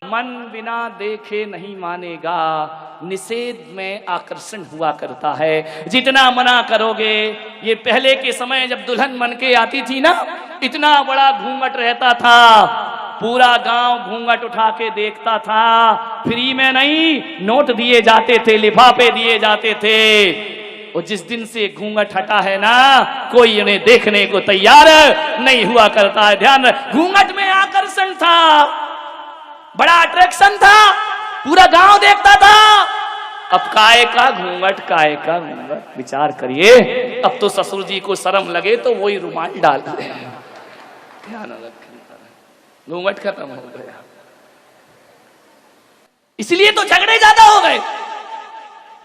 मन बिना देखे नहीं मानेगा, निषेध में आकर्षण हुआ करता है। जितना मना करोगे, ये पहले के समय जब दुल्हन बन के आती थी ना, इतना बड़ा घूंघट रहता था, पूरा गांव घूंघट उठा के देखता था। फ्री में नहीं, नोट दिए जाते थे, लिफाफे दिए जाते थे। और जिस दिन से घूंघट हटा है ना, कोई उन्हें देखने को तैयार नहीं हुआ करता है। ध्यान रख, घूंघट में आकर्षण था, बड़ा अट्रैक्शन था, पूरा गांव देखता था। अब काय का घूंघट, काय का घूंघट, विचार करिए। अब तो ससुर जी को शर्म लगे तो वही रुमाल डाल दे। ध्यान रखें, घूंघट खत्म हो गया। इसलिए तो झगड़े ज्यादा हो गए।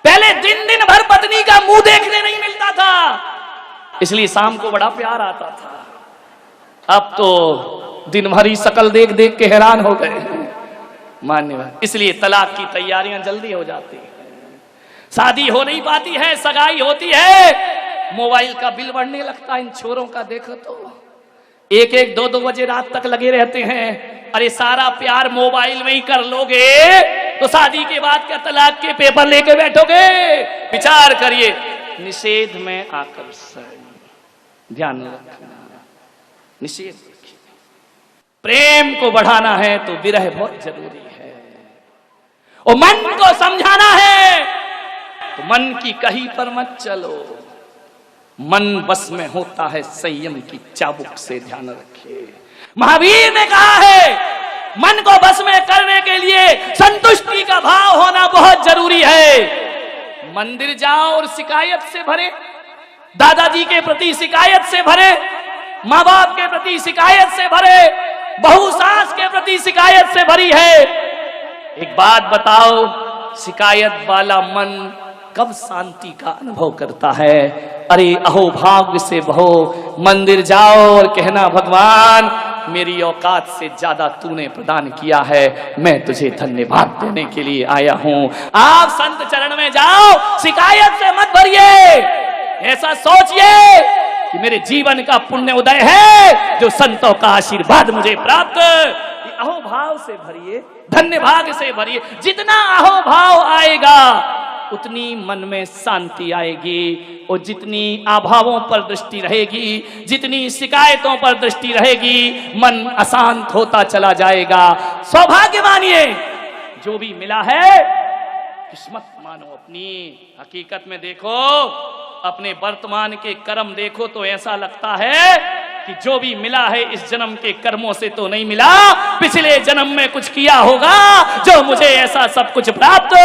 पहले दिन दिन भर पत्नी का मुंह देखने नहीं मिलता था, इसलिए शाम को बड़ा प्यार आता था। अब तो दिन भर ही शकल देख देख के हैरान हो गए। मान्यवर, इसलिए तलाक की तैयारियां जल्दी हो जाती है, शादी हो नहीं पाती है, सगाई होती है, मोबाइल का बिल बढ़ने लगता है। इन छोरों का देखो तो 1-1, 2-2 बजे रात तक लगे रहते हैं। अरे सारा प्यार मोबाइल में ही कर लोगे तो शादी के बाद क्या तलाक के पेपर लेके बैठोगे? विचार करिए। निषेध में आकर्षण, ध्यान रखना, निषेध रखिए। प्रेम को बढ़ाना है तो विरह बहुत जरूरी है, और मन को समझाना है तो मन की कही पर मत चलो। मन बस में होता है संयम की चाबुक से, ध्यान रखिए। महावीर ने कहा है, मन को बस में करने के लिए संतुष्टि का भाव होना बहुत जरूरी है। मंदिर जाओ और शिकायत से भरे, दादाजी के प्रति शिकायत से भरे, माँ बाप के प्रति शिकायत से भरे, बहू सास के प्रति शिकायत से भरी है। एक बात बताओ, शिकायत वाला मन कब शांति का अनुभव करता है? अरे अहो भाग्य से बहो, मंदिर जाओ और कहना, भगवान मेरी औकात से ज्यादा तूने प्रदान किया है, मैं तुझे धन्यवाद देने के लिए आया हूं। आप संत चरण में जाओ, शिकायत से मत भरिए। ऐसा सोचिए कि मेरे जीवन का पुण्य उदय है, जो संतों का आशीर्वाद मुझे प्राप्त। अहोभाव से भरिए, धन्यवाद से भरिए। जितना अहोभाव आएगा उतनी मन में शांति आएगी, और जितनी अभावों पर दृष्टि रहेगी, जितनी शिकायतों पर दृष्टि रहेगी, मन अशांत होता चला जाएगा। सौभाग्य मानिए, जो भी मिला है किस्मत मानो अपनी। हकीकत में देखो, अपने वर्तमान के कर्म देखो तो ऐसा लगता है कि जो भी मिला है इस जन्म के कर्मों से तो नहीं मिला, पिछले जन्म में कुछ किया होगा जो मुझे ऐसा सब कुछ प्राप्त।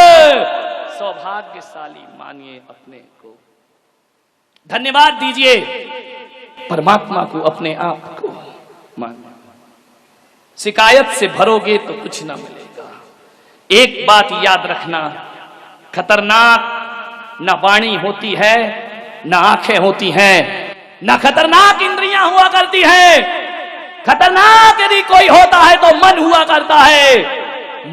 सौभाग्यशाली मानिए अपने को, धन्यवाद दीजिए परमात्मा को, अपने आप को मानिए। शिकायत से भरोगे तो कुछ ना मिलेगा। एक बात याद रखना, खतरनाक न वाणी होती है, न आंखें होती हैं, न खतरनाक इंद्रियां हुआ करती हैं। खतरनाक यदि कोई होता है तो मन हुआ करता है।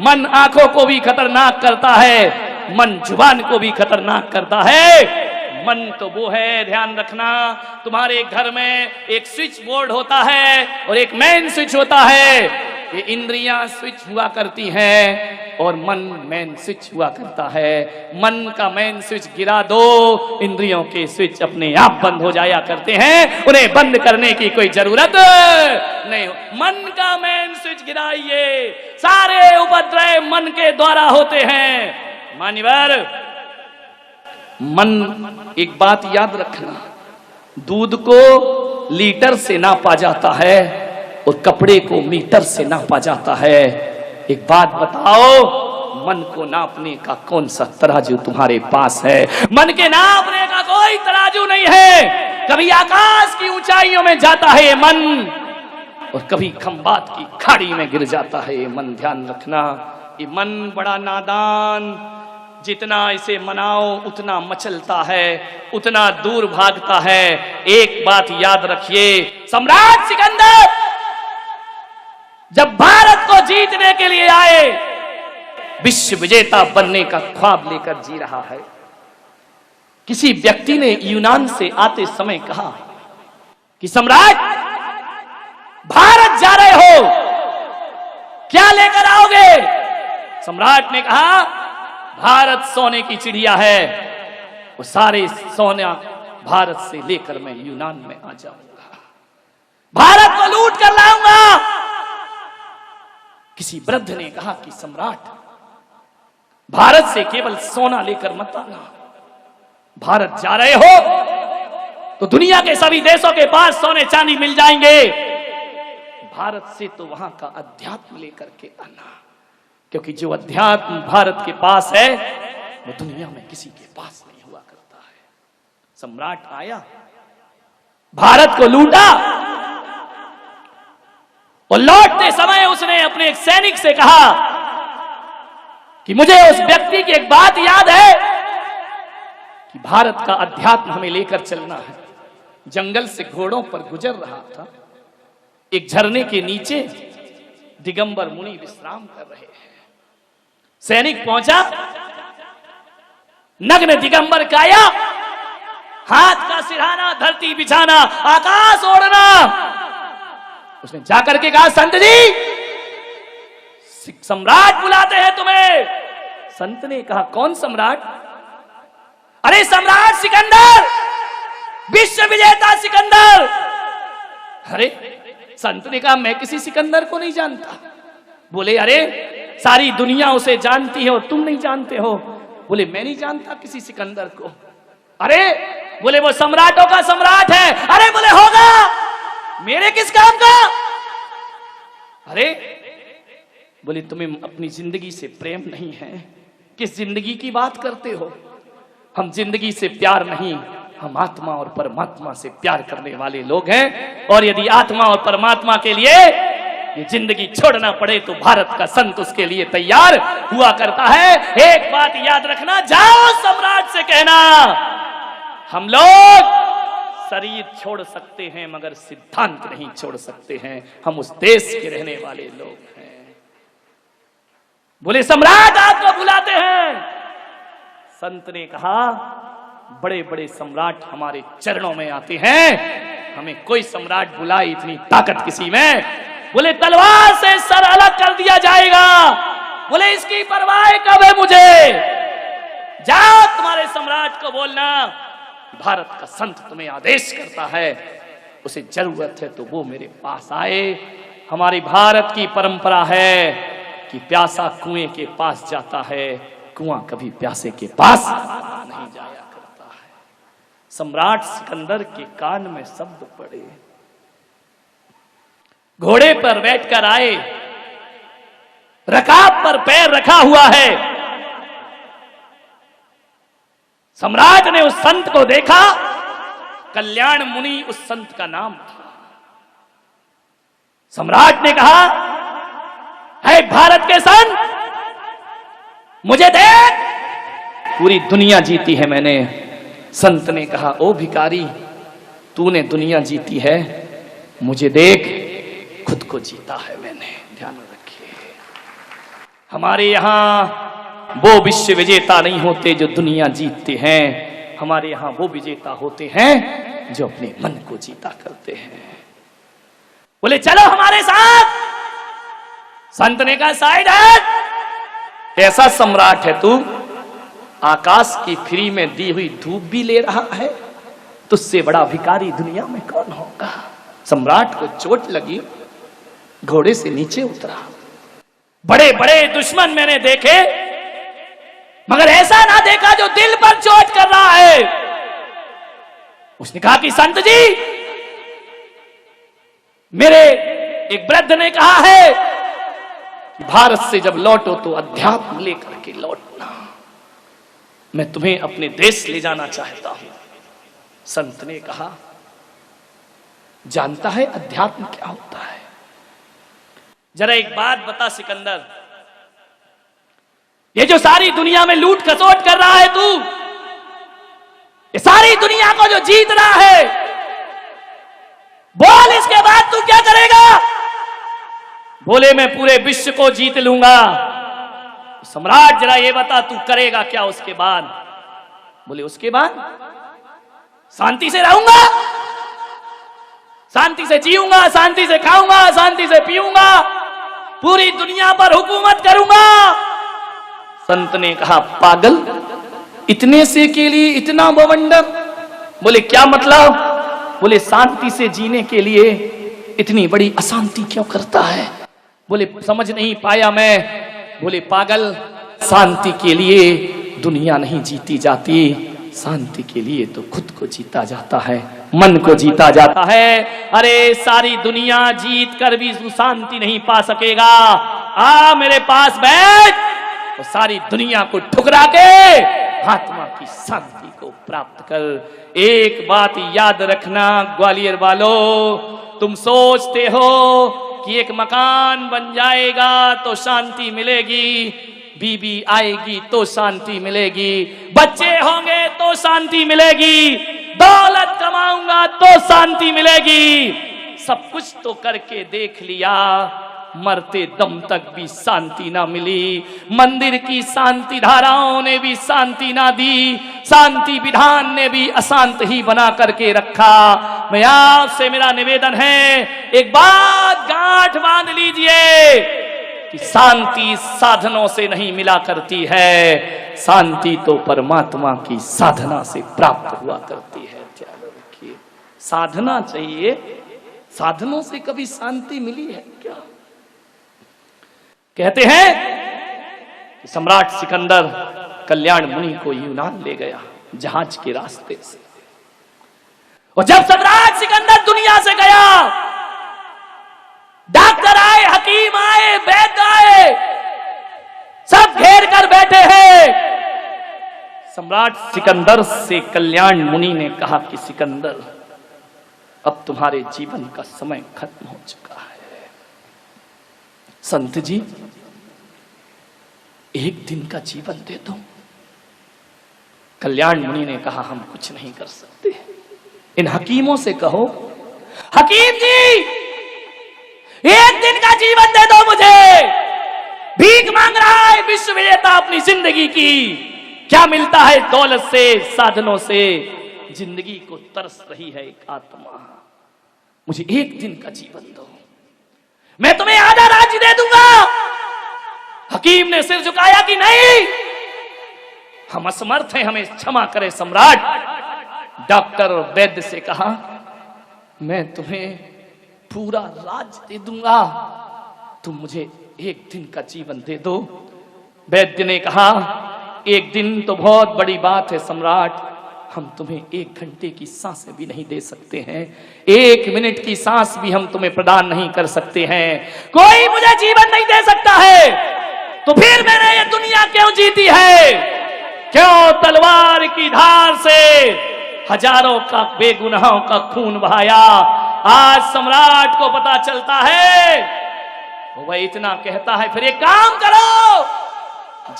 मन आंखों को भी खतरनाक करता है, मन जुबान को भी खतरनाक करता है। मन तो वो है, ध्यान रखना, तुम्हारे घर में एक स्विच बोर्ड होता है और एक मेन स्विच होता है। ये इंद्रियां स्विच हुआ करती हैं और मन मेन स्विच हुआ करता है। मन का मेन स्विच गिरा दो, इंद्रियों के स्विच अपने आप बंद हो जाया करते हैं, उन्हें बंद करने की कोई जरूरत नहीं। मन का मेन स्विच गिराइए, सारे उपद्रव मन के द्वारा होते हैं। मान्यवर, मन, एक बात याद रखना, दूध को लीटर से नापा जाता है और कपड़े को मीटर से नापा जाता है। एक बात बताओ, मन को नापने का कौन सा तराजू तुम्हारे पास है? मन के नापने का कोई तराजू नहीं है। कभी आकाश की ऊंचाइयों में जाता है ये मन, और कभी खंबात की खाड़ी में गिर जाता है ये मन। ध्यान रखना, ये मन बड़ा नादान, जितना इसे मनाओ उतना मचलता है, उतना दूर भागता है। एक बात याद रखिए, सम्राट सिकंदर जब भारत को जीतने के लिए आए, विश्व विजेता बनने का ख्वाब लेकर जी रहा है, किसी व्यक्ति ने यूनान से आते समय कहा कि सम्राट, भारत जा रहे हो, क्या लेकर आओगे? सम्राट ने कहा भारत सोने की चिड़िया है, वो सारे सोना भारत से लेकर मैं यूनान में आ जाऊंगा, भारत को लूट कर लाऊंगा। किसी वृद्ध ने कहा कि सम्राट भारत से केवल सोना लेकर मत आना, भारत जा रहे हो तो दुनिया के सभी देशों के पास सोने चांदी मिल जाएंगे, भारत से तो वहां का अध्यात्म लेकर के आना, क्योंकि जो अध्यात्म भारत के पास है वो दुनिया में किसी के पास नहीं हुआ करता है। सम्राट आया, भारत को लूटा और लौटते समय उसने अपने एक सैनिक से कहा कि मुझे उस व्यक्ति की एक बात याद है कि भारत का अध्यात्म हमें लेकर चलना है। जंगल से घोड़ों पर गुजर रहा था, एक झरने के नीचे दिगंबर मुनि विश्राम कर रहे हैं। सैनिक पहुंचा, नग्न दिगंबर काया, हाथ का सिरहाना, धरती बिछाना, आकाश ओढ़ना। उसने जाकर के कहा संत जी सम्राट बुलाते हैं तुम्हें। संत ने कहा कौन सम्राट? अरे सम्राट सिकंदर, विश्व विजेता सिकंदर। अरे संत ने कहा मैं किसी सिकंदर को नहीं जानता। बोले अरे सारी दुनिया उसे जानती है और तुम नहीं जानते हो। बोले मैं नहीं जानता किसी सिकंदर को। अरे बोले वो सम्राटों का सम्राट है। अरे बोले होगा, मेरे किस काम का? अरे बोले तुम्हें अपनी जिंदगी से प्रेम नहीं है, किस जिंदगी की बात करते हो? हम जिंदगी से प्यार नहीं, हम आत्मा और परमात्मा से प्यार करने वाले लोग हैं, और यदि आत्मा और परमात्मा के लिए ये जिंदगी छोड़ना पड़े तो भारत का संत उसके लिए तैयार हुआ करता है। एक बात याद रखना, जाओ सम्राट से कहना हम लोग शरीर छोड़ सकते हैं मगर सिद्धांत नहीं छोड़ सकते हैं, हम उस देश के रहने वाले लोग हैं। बोले सम्राट आपको बुलाते हैं। संत ने कहा बड़े बड़े सम्राट हमारे चरणों में आते हैं, हमें कोई सम्राट बुलाए इतनी ताकत किसी में। बोले तलवार से सर अलग कर दिया जाएगा। बोले इसकी परवाह कब है मुझे? जाओ तुम्हारे सम्राट को बोलना भारत का संत तुम्हें आदेश करता है, उसे जरूरत है तो वो मेरे पास आए। हमारी भारत की परंपरा है कि प्यासा कुएं के पास जाता है, कुआं कभी प्यासे के पास नहीं जाया करता है। सम्राट सिकंदर के कान में शब्द पड़े, घोड़े पर बैठकर आए, रकाब पर पैर रखा हुआ है। सम्राट ने उस संत को देखा, कल्याण मुनि उस संत का नाम था। सम्राट ने कहा है भारत के संत, मुझे देख, पूरी दुनिया जीती है मैंने। संत ने कहा ओ भिखारी, तूने दुनिया जीती है, मुझे देख, खुद को जीता है मैंने। ध्यान रखिए, हमारे यहां वो विश्व विजेता नहीं होते जो दुनिया जीतते हैं, हमारे यहां वो विजेता होते हैं जो अपने मन को जीता करते हैं। बोले चलो हमारे साथ। संत ने कहा साइड हट, ऐसा सम्राट है तू, आकाश की फ्री में दी हुई धूप भी ले रहा है, तुझसे बड़ा भिखारी दुनिया में कौन होगा? सम्राट को चोट लगी, घोड़े से नीचे उतरा। बड़े बड़े दुश्मन मैंने देखे मगर ऐसा ना देखा जो दिल पर चोट कर रहा है। उसने कहा कि संत जी, मेरे एक वृद्ध ने कहा है कि भारत से जब लौटो तो अध्यात्म लेकर के लौटना, मैं तुम्हें अपने देश ले जाना चाहता हूं। संत ने कहा जानता है अध्यात्म क्या होता है? जरा एक बात बता सिकंदर, ये जो सारी दुनिया में लूट खसोट कर रहा है तू, ये सारी दुनिया को जो जीत रहा है, बोल इसके बाद तू क्या करेगा? बोले मैं पूरे विश्व को जीत लूंगा। सम्राट जरा ये बता तू करेगा क्या उसके बाद? बोले उसके बाद शांति से रहूंगा, शांति से जीऊंगा, शांति से खाऊंगा, शांति से पीऊंगा, पूरी दुनिया पर हुकूमत करूंगा, संत ने कहा, पागल, इतने से के लिए इतना बवंडर? बोले क्या मतलब? बोले शांति से जीने के लिए इतनी बड़ी अशांति क्यों करता है? बोले समझ नहीं पाया मैं। बोले पागल, शांति के लिए दुनिया नहीं जीती जाती, शांति के लिए तो खुद को जीता जाता है, मन को जीता जाता है। अरे सारी दुनिया जीत कर भी तू शांति नहीं पा सकेगा। आ मेरे पास बैठ, तो सारी दुनिया को ठुकरा के आत्मा की शांति को प्राप्त कर। एक बात याद रखना ग्वालियर वालों, तुम सोचते हो कि एक मकान बन जाएगा तो शांति मिलेगी, बीबी आएगी तो शांति मिलेगी, बच्चे होंगे तो शांति मिलेगी, दौलत कमाऊंगा तो शांति मिलेगी। सब कुछ तो करके देख लिया, मरते दम तक भी शांति ना मिली। मंदिर की शांति धाराओं ने भी शांति ना दी, शांति विधान ने भी अशांत ही बना करके रखा। मैं आपसे मेरा निवेदन है, एक बात गांठ बांध लीजिए कि शांति साधनों से नहीं मिला करती है, शांति तो परमात्मा की साधना से प्राप्त हुआ करती है। ध्यान रखिए, साधना चाहिए, साधनों से कभी शांति मिली है क्या? कहते हैं कि सम्राट सिकंदर कल्याण मुनि को यूनान ले गया जहाज के रास्ते से, और जब सम्राट सिकंदर दुनिया से गया, डॉक्टर आए, हकीम आए, वैद्य आए, सब घेर कर बैठे हैं। सम्राट सिकंदर से कल्याण मुनि ने कहा कि सिकंदर, अब तुम्हारे जीवन का समय खत्म हो चुका है। संत जी, एक दिन का जीवन दे दो। कल्याण मुनि ने कहा, हम कुछ नहीं कर सकते, इन हकीमों से कहो, हकीम जी एक दिन का जीवन दे दो मुझे, भीख मांग रहा है विश्व विजेता अपनी जिंदगी की। क्या मिलता है दौलत से, साधनों से? जिंदगी को तरस रही है एक आत्मा, मुझे एक दिन का जीवन दो, मैं तुम्हें आधा राज्य दे दूंगा। हकीम ने सिर झुकाया कि नहीं, हम असमर्थ हैं, हमें क्षमा करें सम्राट। डॉक्टर और वैद्य से कहा, मैं तुम्हें पूरा राज दे दूंगा, तुम मुझे एक दिन का जीवन दे दो। वैद्य ने कहा, एक दिन तो बहुत बड़ी बात है सम्राट, हम तुम्हें 1 घंटे की सांसें भी नहीं दे सकते हैं, 1 मिनट की सांस भी हम तुम्हें प्रदान नहीं कर सकते हैं। कोई मुझे जीवन नहीं दे सकता है, तो फिर मैंने ये दुनिया क्यों जीती है? क्यों तलवार की धार से हजारों का बेगुनाहों का खून बहाया? आज सम्राट को पता चलता है, वह इतना कहता है, फिर एक काम करो,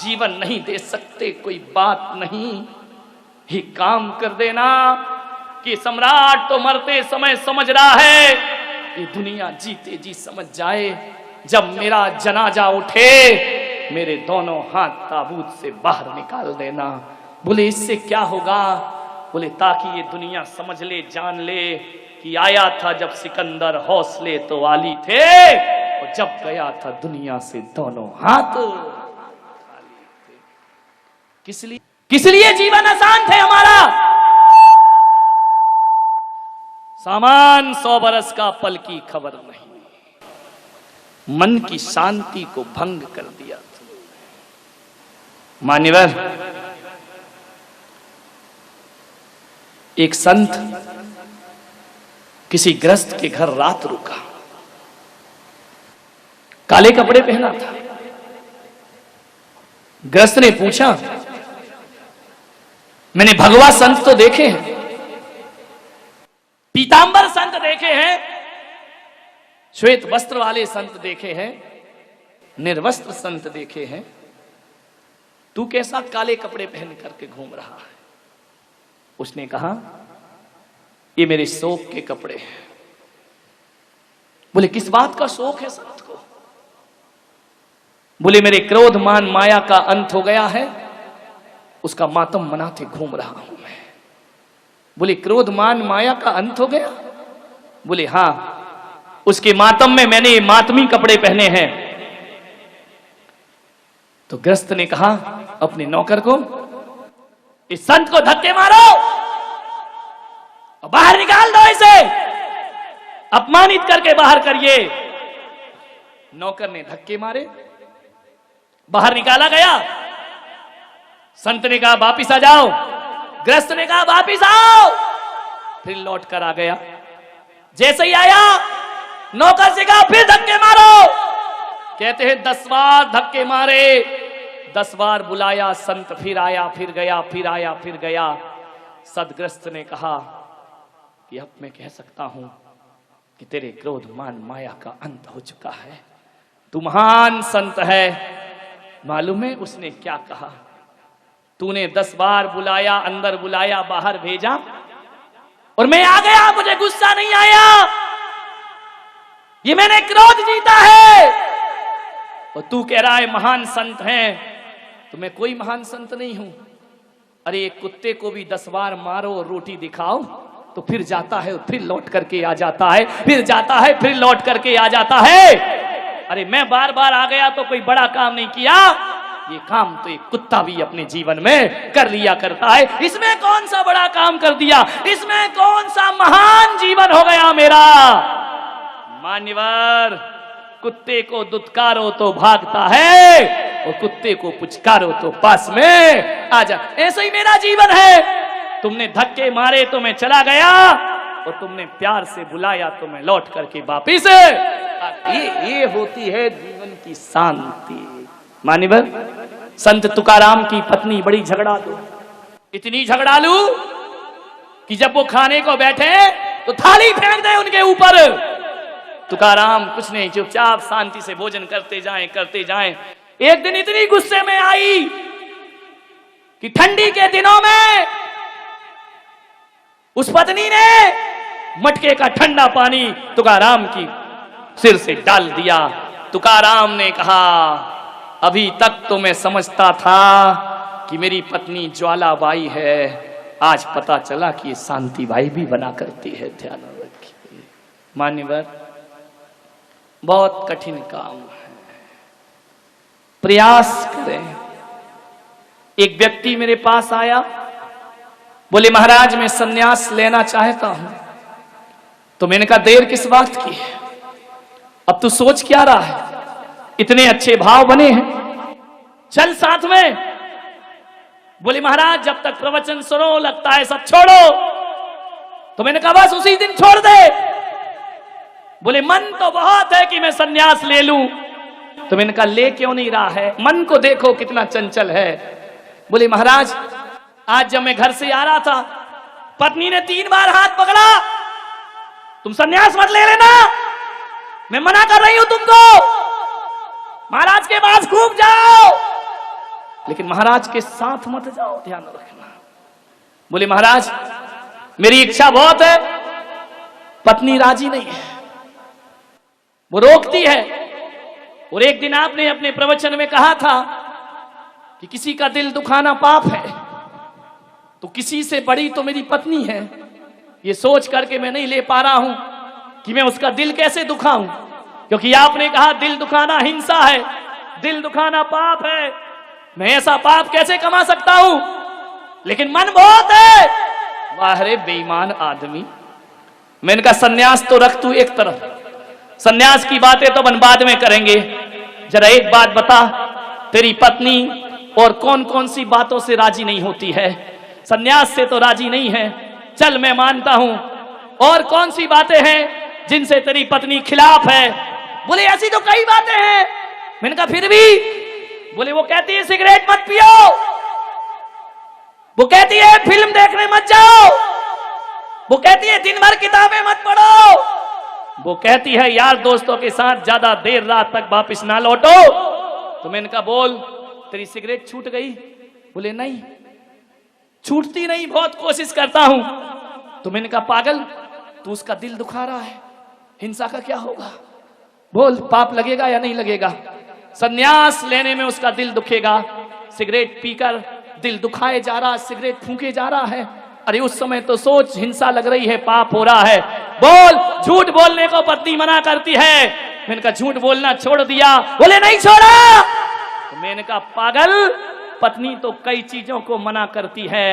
जीवन नहीं दे सकते कोई बात नहीं, ही काम कर देना कि सम्राट तो मरते समय समझ रहा है ये दुनिया जीते जी समझ जाए, जब मेरा जनाजा उठे मेरे दोनों हाथ ताबूत से बाहर निकाल देना। बोले इससे क्या होगा? बोले ताकि ये दुनिया समझ ले, जान ले कि आया था जब सिकंदर हौसले तो वाली थे, और जब गया था दुनिया से दोनों हाथ खाली थे। किस लिए जीवन आसान थे हमारा? सामान 100 बरस का, पल की खबर नहीं, मन की शांति को भंग कर दिया। मान्यवर, एक संत किसी गृहस्थ के घर रात रुका, काले कपड़े पहना था। गृहस्थ ने पूछा, मैंने भगवा संत तो देखे हैं, पीतांबर संत देखे हैं, श्वेत वस्त्र वाले संत देखे हैं, निर्वस्त्र संत देखे हैं, तू कैसा काले कपड़े पहन करके घूम रहा है? उसने कहा, ये मेरे शोक के कपड़े हैं। बोले किस बात का शोक है संत को? बोले मेरे क्रोध मान माया का अंत हो गया है, उसका मातम मनाते घूम रहा हूं मैं। बोले क्रोध मान माया का अंत हो गया? बोले हां, उसके मातम में मैंने ये मातमी कपड़े पहने हैं। तो गृहस्थ ने कहा अपने नौकर को, इस संत को धक्के मारो और बाहर निकाल दो, इसे अपमानित करके बाहर करिए। नौकर ने धक्के मारे, बाहर निकाला गया। संत ने कहा वापिस आ जाओ, गृहस्थ ने कहा वापिस आओ, फिर लौट कर आ गया। जैसे ही आया नौकर से कहा फिर धक्के मारो, कहते हैं 10 बार धक्के मारे, 10 बार बुलाया, संत फिर आया, फिर गया, फिर आया, फिर गया। सदग्रस्त ने कहा कि अब मैं कह सकता हूं कि तेरे क्रोध मान माया का अंत हो चुका है, तू महान संत है। मालूम है उसने क्या कहा? तूने 10 बार बुलाया, अंदर बुलाया, बाहर भेजा और मैं आ गया, मुझे गुस्सा नहीं आया, ये मैंने क्रोध जीता है। और तू कह रहा है महान संत है, तो मैं कोई महान संत नहीं हूं। अरे एक कुत्ते को भी 10 बार मारो और रोटी दिखाओ तो फिर जाता है और फिर लौट करके आ जाता है, फिर जाता है, फिर लौट करके आ जाता है। अरे मैं बार बार आ गया तो कोई बड़ा काम नहीं किया, ये काम तो एक कुत्ता भी अपने जीवन में कर लिया करता है। इसमें कौन सा बड़ा काम कर दिया, इसमें कौन सा महान जीवन हो गया मेरा। मान्यवर, कुत्ते को दुत्कारो तो भागता है और कुत्ते को पुचकारो तो पास में आ जा। ऐसा ही मेरा जीवन है, तुमने धक्के मारे तो मैं चला गया और तुमने प्यार से बुलाया तो मैं लौट करके वापिस। ये होती है जीवन की शांति। मान्यवर, संत तुकाराम की पत्नी बड़ी झगड़ालू, इतनी झगड़ालू कि जब वो खाने को बैठे तो थाली फेंक दे उनके ऊपर। तुकाराम कुछ नहीं, चुपचाप शांति से भोजन करते जाएं, करते जाएं। एक दिन इतनी गुस्से में आई कि ठंडी के दिनों में उस पत्नी ने मटके का ठंडा पानी तुकाराम की सिर से डाल दिया। तुकाराम ने कहा अभी तक तो मैं समझता था कि मेरी पत्नी ज्वालाबाई है, आज पता चला कि ये शांतिबाई भी बना करती है। ध्यान रखिए मान्यवर, बहुत कठिन काम है, प्रयास करें। एक व्यक्ति मेरे पास आया, बोले महाराज मैं सन्यास लेना चाहता हूं। तो मैंने कहा देर किस बात की है, अब तू सोच क्या रहा है, इतने अच्छे भाव बने हैं, चल साथ में। बोले महाराज जब तक प्रवचन सुनो लगता है सब छोड़ो। तो मैंने कहा बस उसी दिन छोड़ दे। बोले मन तो बहुत है कि मैं सन्यास ले लूं। तो मैंने कहा ले क्यों नहीं रहा है, मन को देखो कितना चंचल है। बोले महाराज आज जब मैं घर से आ रहा था, पत्नी ने 3 बार हाथ पकड़ा, तुम सन्यास मत ले लेना, मैं मना कर रही हूं तुमको, महाराज के पास खूब जाओ लेकिन महाराज के साथ मत जाओ, ध्यान रखना। बोले महाराज मेरी इच्छा बहुत है, पत्नी राजी नहीं है, वो रोकती है। और एक दिन आपने अपने प्रवचन में कहा था कि किसी का दिल दुखाना पाप है, तो किसी से बड़ी तो मेरी पत्नी है। ये सोच करके मैं नहीं ले पा रहा हूं कि मैं उसका दिल कैसे दुखाऊं, क्योंकि आपने कहा दिल दुखाना हिंसा है, दिल दुखाना पाप है, मैं ऐसा पाप कैसे कमा सकता हूं, लेकिन मन बहुत है। वाह रे बेईमान आदमी। मैंने कहा सन्यास तो रख तू एक तरफ, सन्यास की बातें तो अपन बाद में करेंगे, जरा एक बात बता, तेरी पत्नी और कौन कौन सी बातों से राजी नहीं होती है? सन्यास से तो राजी नहीं है, चल मैं मानता हूं, और कौन सी बातें हैं जिनसे तेरी पत्नी खिलाफ है? बोले ऐसी तो कई बातें हैं। मैंने कहा फिर भी? बोले वो कहती है सिगरेट मत पियो, वो कहती है फिल्म देखने मत जाओ, वो कहती है दिन भर किताबें मत पढ़ो, वो कहती है यार दोस्तों के साथ ज्यादा देर रात तक वापस ना लौटो। तो मैंने कहा बोल तेरी सिगरेट छूट गई? बोले नहीं छूटती नहीं, बहुत कोशिश करता हूं। तो मैंने कहा पागल, तू उसका दिल दुखा रहा है, हिंसा का क्या होगा? बोल पाप लगेगा या नहीं लगेगा? सन्यास लेने में उसका दिल दुखेगा, सिगरेट पीकर दिल दुखाए जा रहा, सिगरेट फूके जा रहा है। अरे उस समय तो सोच, हिंसा लग रही है, पाप हो रहा है। बोल, झूठ बोलने को पत्नी मना करती है। मैंने कहा झूठ बोलना छोड़ दिया? बोले नहीं छोड़ा। तो मैंने कहा पागल, पत्नी तो कई चीजों को मना करती है,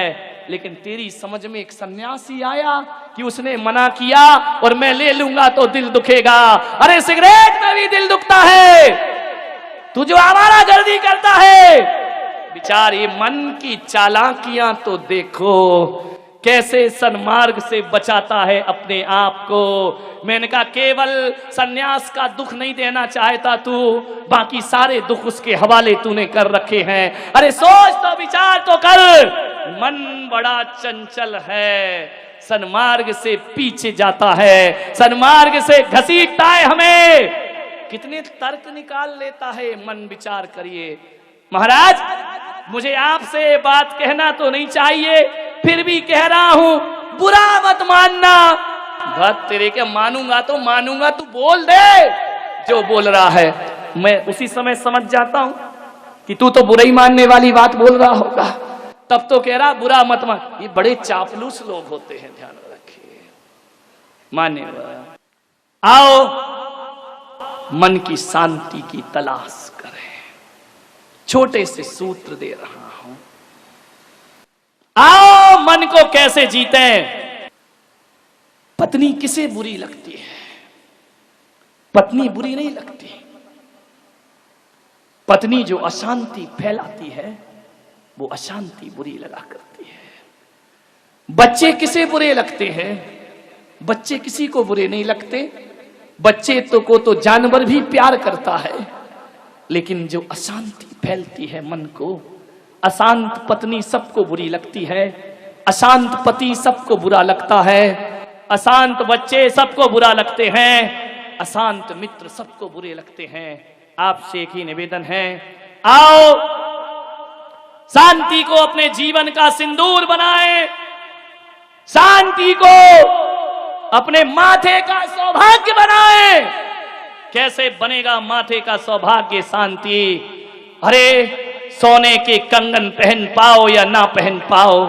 लेकिन तेरी समझ में एक सन्यासी आया कि उसने मना किया और मैं ले लूंगा तो दिल दुखेगा। अरे सिगरेट में भी दिल दुखता है, तू जो आवारा गर्दी करता है। विचार, ये मन की चालाकियां तो देखो, कैसे सन्मार्ग से बचाता है अपने आप को। मैंने कहा केवल सन्यास का दुख नहीं देना चाहता तू, बाकी सारे दुख उसके हवाले तूने कर रखे हैं। अरे सोच तो, विचार तो कर, मन बड़ा चंचल है, सन्मार्ग से पीछे जाता है, सन्मार्ग से घसीटता है हमें। कितने तर्क निकाल लेता है मन, विचार करिए। महाराज, मुझे आपसे बात कहना तो नहीं चाहिए, फिर भी कह रहा हूं, बुरा मत मानना। बात तेरे के मानूंगा तो मानूंगा, तू बोल दे जो बोल रहा है। मैं उसी समय समझ जाता हूं कि तू तो बुराई मानने वाली बात बोल रहा होगा, तब तो कह रहा बुरा मत मान। ये बड़े चापलूस लोग होते हैं, ध्यान रखिए। मानने वाला, आओ मन की शांति की तलाश करें। छोटे से सूत्र दे रहा हूं, आओ मन को कैसे जीते। पत्नी किसे बुरी लगती है? पत्नी बुरी नहीं लगती। पत्नी जो अशांति फैलाती है, वो अशांति बुरी लगा करती है। बच्चे किसे बुरे लगते हैं? बच्चे किसी को बुरे नहीं लगते। बच्चे को तो जानवर भी प्यार करता है, लेकिन जो अशांति फैलती है मन को, अशांत पत्नी सबको बुरी लगती है, अशांत पति सबको बुरा लगता है, अशांत बच्चे सबको बुरा लगते हैं, अशांत मित्र सबको बुरे लगते हैं। आपसे एक ही निवेदन है, आओ शांति को अपने जीवन का सिंदूर बनाएं, शांति को अपने माथे का सौभाग्य बनाएं। कैसे बनेगा माथे का सौभाग्य, शांति? अरे सोने के कंगन पहन पाओ या ना पहन पाओ,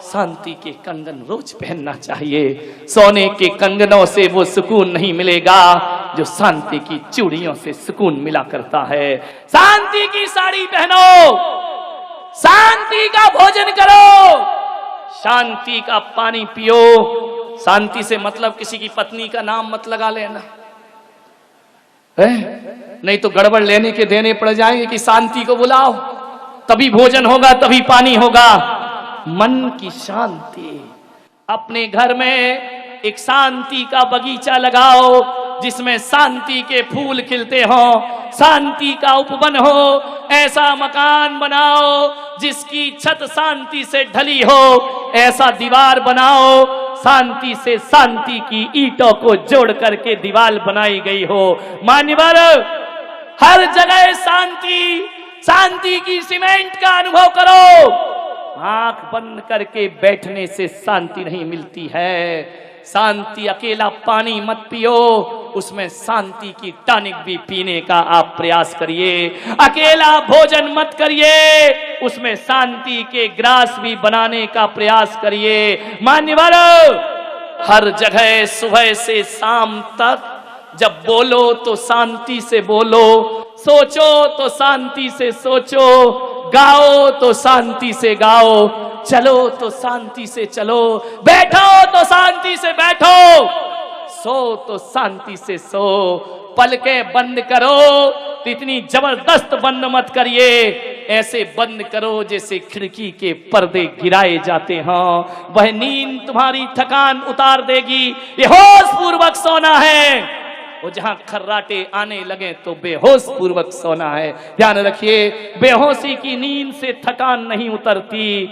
शांति के कंगन रोज पहनना चाहिए। सोने के कंगनों से वो सुकून नहीं मिलेगा जो शांति की चूड़ियों से सुकून मिला करता है। शांति की साड़ी पहनो, शांति का भोजन करो, शांति का पानी पियो। शांति से मतलब किसी की पत्नी का नाम मत लगा लेना है? नहीं तो गड़बड़ लेने के देने पड़ जाएंगे कि शांति को बुलाओ, तभी भोजन होगा, तभी पानी होगा। मन की शांति, अपने घर में एक शांति का बगीचा लगाओ जिसमें शांति के फूल खिलते हो, शांति का उपवन हो। ऐसा मकान बनाओ जिसकी छत शांति से ढली हो, ऐसा दीवार बनाओ शांति से शांति की ईंटों को जोड़ करके दीवार बनाई गई हो। मान्यवर, हर जगह शांति, शांति की सीमेंट का अनुभव करो। आंख बंद करके बैठने से शांति नहीं मिलती है। शांति, अकेला पानी मत पियो, उसमें शांति की टॉनिक भी पीने का आप प्रयास करिए। अकेला भोजन मत करिए, उसमें शांति के ग्रास भी बनाने का प्रयास करिए। मान्यवर, हर जगह सुबह से शाम तक जब बोलो तो शांति से बोलो, सोचो तो शांति से सोचो, गाओ तो शांति से गाओ, चलो तो शांति से चलो, बैठो तो शांति से बैठो, सो तो शांति से सो। पलकें बंद करो तो इतनी जबरदस्त बंद मत करिए, ऐसे बंद करो जैसे खिड़की के पर्दे गिराए जाते हैं। वह नींद तुम्हारी थकान उतार देगी। ये होश पूर्वक सोना है, वो जहां खर्राटे आने लगे तो बेहोश पूर्वक सोना है। ध्यान रखिए, बेहोशी की नींद से थकान नहीं उतरती,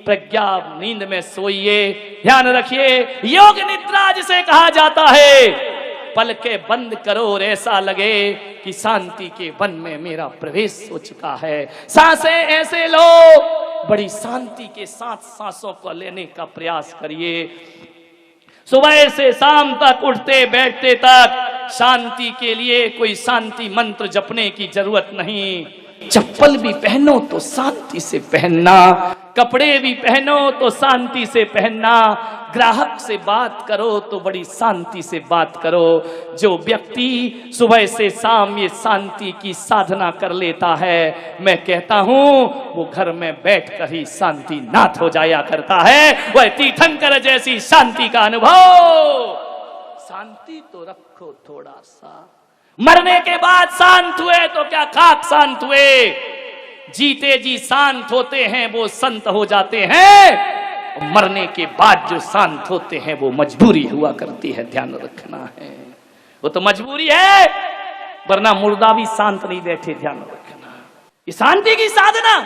प्रज्ञा नींद में सोइए। ध्यान रखिए, योग निद्रा जिसे कहा जाता है, पलकें बंद करो और ऐसा लगे कि शांति के वन में मेरा प्रवेश हो चुका है। सांसें ऐसे लो, बड़ी शांति के साथ सांसों को लेने का प्रयास करिए। सुबह से शाम तक, उठते बैठते तक शांति के लिए कोई शांति मंत्र जपने की जरूरत नहीं। चप्पल भी पहनो तो शांति से पहनना, कपड़े भी पहनो तो शांति से पहनना, ग्राहक से बात करो तो बड़ी शांति से बात करो। जो व्यक्ति सुबह से शाम ये शांति की साधना कर लेता है, मैं कहता हूं वो घर में बैठकर ही शांति नाथ हो जाया करता है। वह तीर्थंकर जैसी शांति का अनुभव। शांति तो रखो थोड़ा सा, मरने के बाद शांत हुए तो क्या खाक शांत हुए, जीते जी शांत होते हैं वो संत हो जाते हैं। मरने के बाद जो शांत होते हैं वो मजबूरी हुआ करती है, ध्यान रखना है। वो तो मजबूरी है, वरना मुर्दा भी शांत नहीं बैठे, ध्यान रखना। ये शांति की साधना,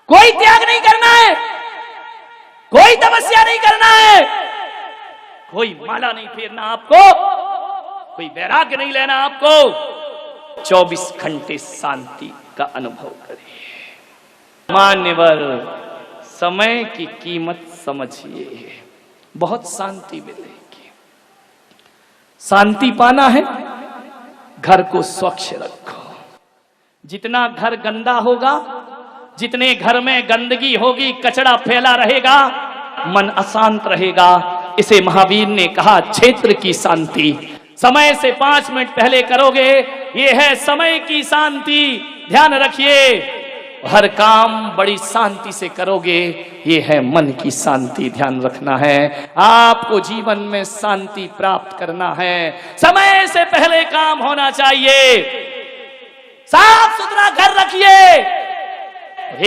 कोई त्याग नहीं करना है, कोई तपस्या नहीं करना है, कोई माला नहीं फेरना आपको, कोई वैराग्य नहीं लेना आपको। 24 घंटे शांति का अनुभव करिए। मान्यवर, समय की कीमत समझिए, बहुत शांति मिलेगी। शांति पाना है, घर को स्वच्छ रखो। जितना घर गंदा होगा, जितने घर में गंदगी होगी, कचरा फैला रहेगा, मन अशांत रहेगा। इसे महावीर ने कहा क्षेत्र की शांति। समय से 5 मिनट पहले करोगे, ये है समय की शांति। ध्यान रखिए, हर काम बड़ी शांति से करोगे, ये है मन की शांति। ध्यान रखना है, आपको जीवन में शांति प्राप्त करना है। समय से पहले काम होना चाहिए, साफ सुथरा घर रखिए।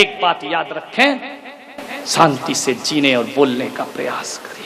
एक बात याद रखें, शांति से जीने और बोलने का प्रयास करें।